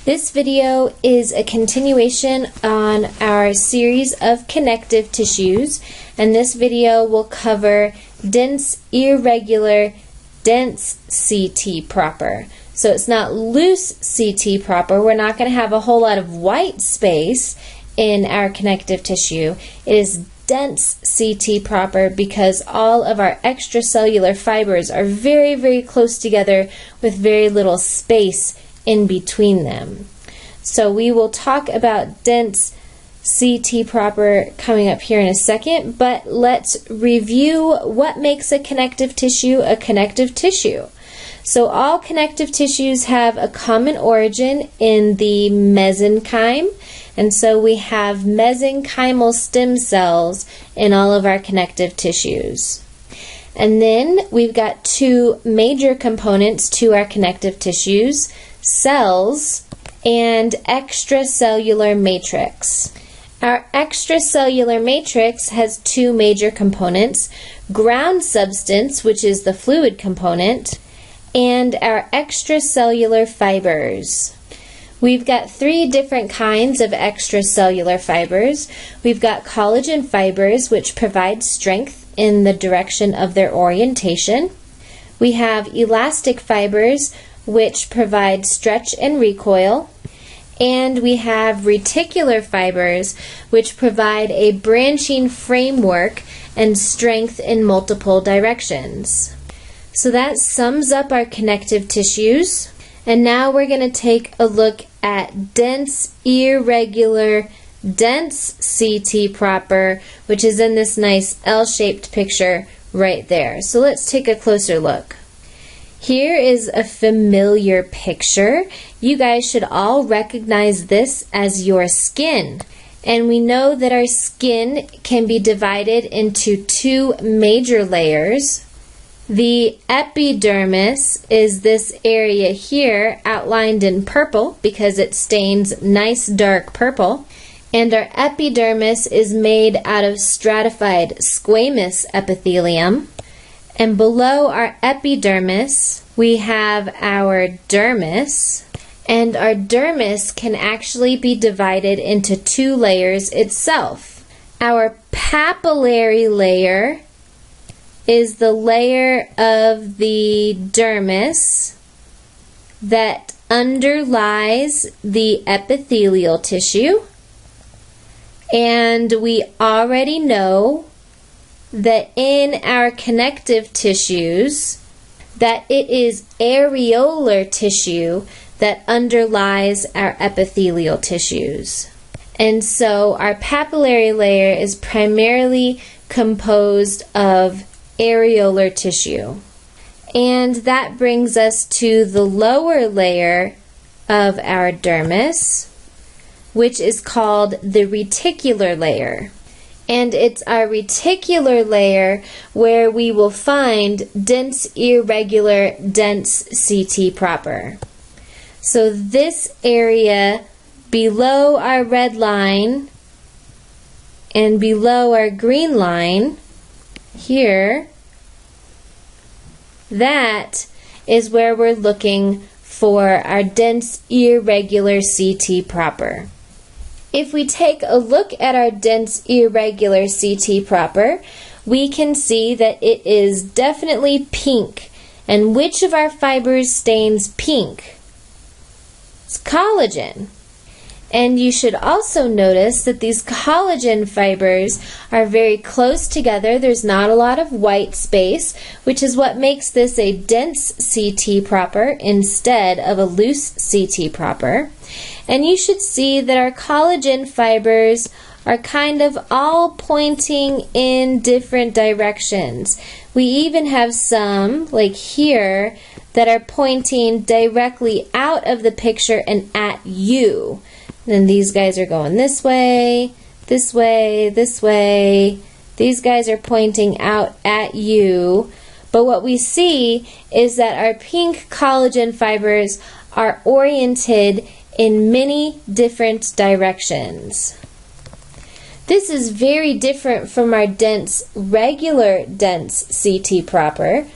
This video is a continuation on our series of connective tissues, and this video will cover dense, irregular, dense CT proper. So it's not loose CT proper. We're not going to have a whole lot of white space in our connective tissue. It is dense CT proper because all of our extracellular fibers are very, very close together with very little space in between them. So we will talk about dense CT proper coming up here in a second, but let's review what makes a connective tissue a connective tissue. So all connective tissues have a common origin in the mesenchyme, and so we have mesenchymal stem cells in all of our connective tissues. And then we've got two major components to our connective tissues: cells and extracellular matrix. Our extracellular matrix has two major components: ground substance, which is the fluid component, and our extracellular fibers. We've got three different kinds of extracellular fibers. We've got collagen fibers, which provide strength in the direction of their orientation. We have elastic fibers, which provide stretch and recoil. And we have reticular fibers, which provide a branching framework and strength in multiple directions. So that sums up our connective tissues. And now we're going to take a look at dense, irregular, dense CT proper, which is in this nice L-shaped picture right there. So let's take a closer look. Here is a familiar picture. You guys should all recognize this as your skin. And we know that our skin can be divided into two major layers. The epidermis is this area here outlined in purple because it stains nice dark purple. And our epidermis is made out of stratified squamous epithelium. And below our epidermis, we have our dermis. And our dermis can actually be divided into two layers itself. Our papillary layer is the layer of the dermis that underlies the epithelial tissue. And we already know that in our connective tissues that it is areolar tissue that underlies our epithelial tissues. And so our papillary layer is primarily composed of areolar tissue. And that brings us to the lower layer of our dermis, which is called the reticular layer. And it's our reticular layer where we will find dense, irregular, dense CT proper. So this area below our red line and below our green line here, that is where we're looking for our dense, irregular CT proper. If we take a look at our dense, irregular CT proper, we can see that it is definitely pink. And which of our fibers stains pink? It's collagen. And you should also notice that these collagen fibers are very close together. There's not a lot of white space, which is what makes this a dense CT proper instead of a loose CT proper. And you should see that our collagen fibers are kind of all pointing in different directions. We even have some, like here, that are pointing directly out of the picture and at you. Then these guys are going this way, this way, this way. These guys are pointing out at you. But what we see is that our pink collagen fibers are oriented in many different directions. This is very different from our dense, regular dense CT proper,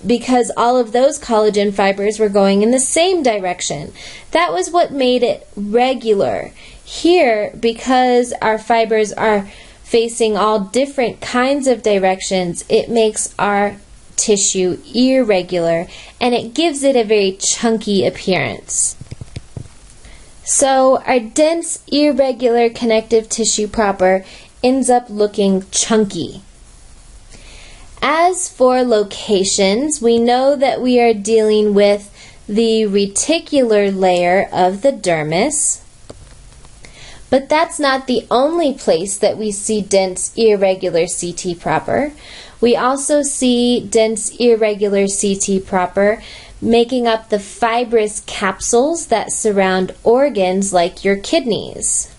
because all of those collagen fibers were going in the same direction. That was what made it regular. Here, because our fibers are facing all different kinds of directions, it makes our tissue irregular, and it gives it a very chunky appearance. So our dense, irregular connective tissue proper ends up looking chunky. As for locations, we know that we are dealing with the reticular layer of the dermis, but that's not the only place that we see dense, irregular CT proper. We also see dense, irregular CT proper making up the fibrous capsules that surround organs like your kidneys.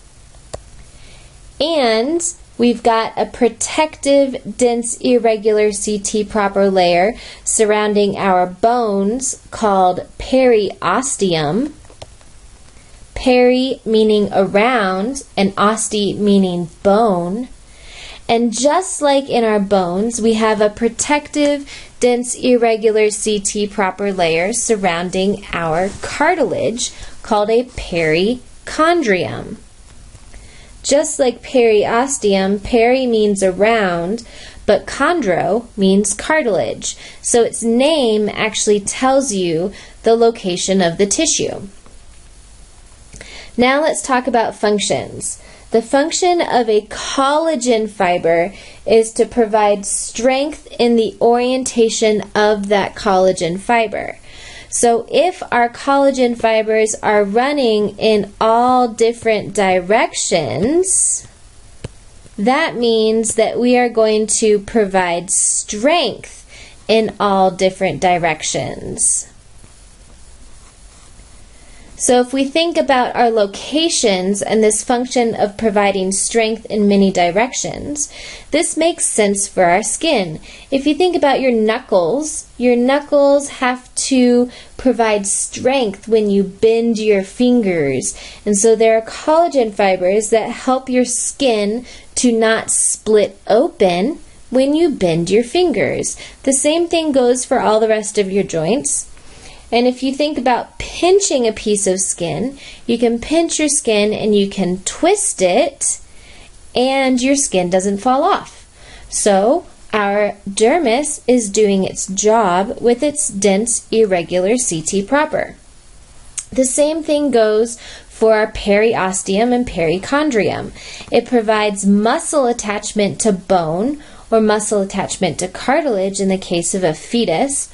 And we've got a protective, dense, irregular CT proper layer surrounding our bones called periosteum. Peri meaning around and oste meaning bone. And just like in our bones, we have a protective, dense, irregular CT proper layer surrounding our cartilage called a perichondrium. Just like periosteum, peri means around, but chondro means cartilage. So its name actually tells you the location of the tissue. Now let's talk about functions. The function of a collagen fiber is to provide strength in the orientation of that collagen fiber. So if our collagen fibers are running in all different directions, that means that we are going to provide strength in all different directions. So if we think about our locations and this function of providing strength in many directions, this makes sense for our skin. If you think about your knuckles have to provide strength when you bend your fingers. And so there are collagen fibers that help your skin to not split open when you bend your fingers. The same thing goes for all the rest of your joints. And if you think about pinching a piece of skin, you can pinch your skin and you can twist it and your skin doesn't fall off. So our dermis is doing its job with its dense, irregular CT proper. The same thing goes for our periosteum and perichondrium. It provides muscle attachment to bone or muscle attachment to cartilage in the case of a fetus.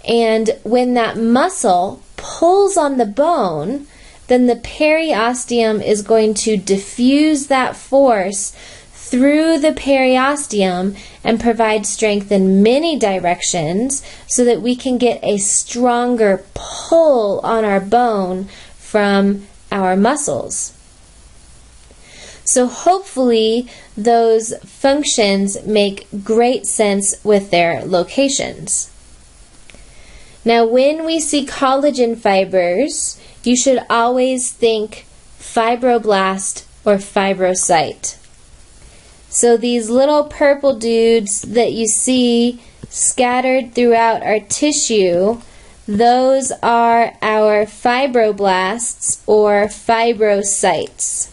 And when that muscle pulls on the bone, then the periosteum is going to diffuse that force through the periosteum and provide strength in many directions so that we can get a stronger pull on our bone from our muscles. So hopefully those functions make great sense with their locations. Now, when we see collagen fibers, you should always think fibroblast or fibrocyte. So these little purple dudes that you see scattered throughout our tissue, those are our fibroblasts or fibrocytes.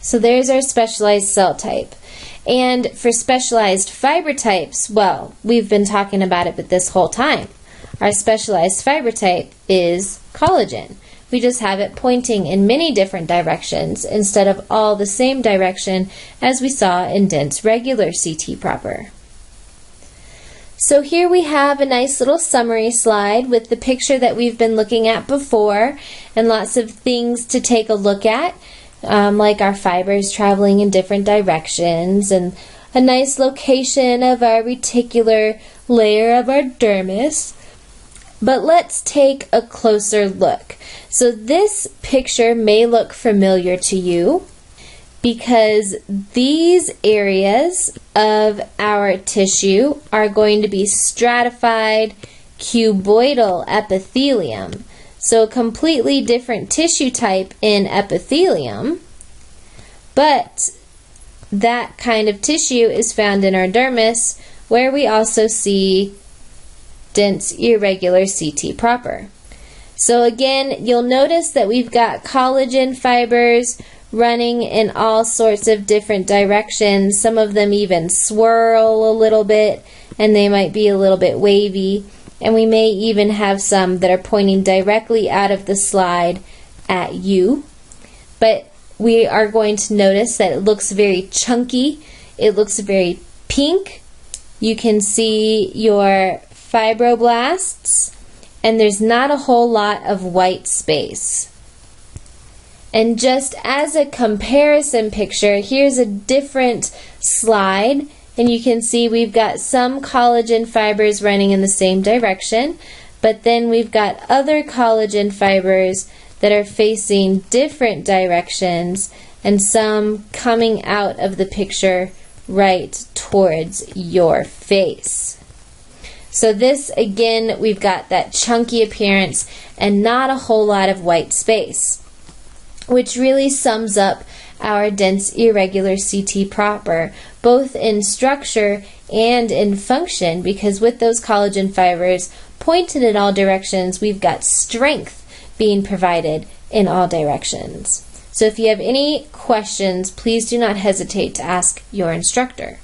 So there's our specialized cell type. And for specialized fiber types, well, we've been talking about it this whole time. Our specialized fiber type is collagen. We just have it pointing in many different directions instead of all the same direction as we saw in dense regular CT proper. So here we have a nice little summary slide with the picture that we've been looking at before and lots of things to take a look at. Like our fibers traveling in different directions and a nice location of our reticular layer of our dermis. But let's take a closer look. So this picture may look familiar to you because these areas of our tissue are going to be stratified cuboidal epithelium. So a completely different tissue type in epithelium, but that kind of tissue is found in our dermis where we also see dense irregular CT proper. So again, you'll notice that we've got collagen fibers running in all sorts of different directions. Some of them even swirl a little bit, and they might be a little bit wavy. And we may even have some that are pointing directly out of the slide at you. But we are going to notice that it looks very chunky. It looks very pink. You can see your fibroblasts, and there's not a whole lot of white space. And just as a comparison picture, here's a different slide, and you can see we've got some collagen fibers running in the same direction, but then we've got other collagen fibers that are facing different directions, and some coming out of the picture right towards your face. So this, again, we've got that chunky appearance and not a whole lot of white space, which really sums up our dense irregular CT proper, both in structure and in function, because with those collagen fibers pointed in all directions, we've got strength being provided in all directions. So if you have any questions, please do not hesitate to ask your instructor.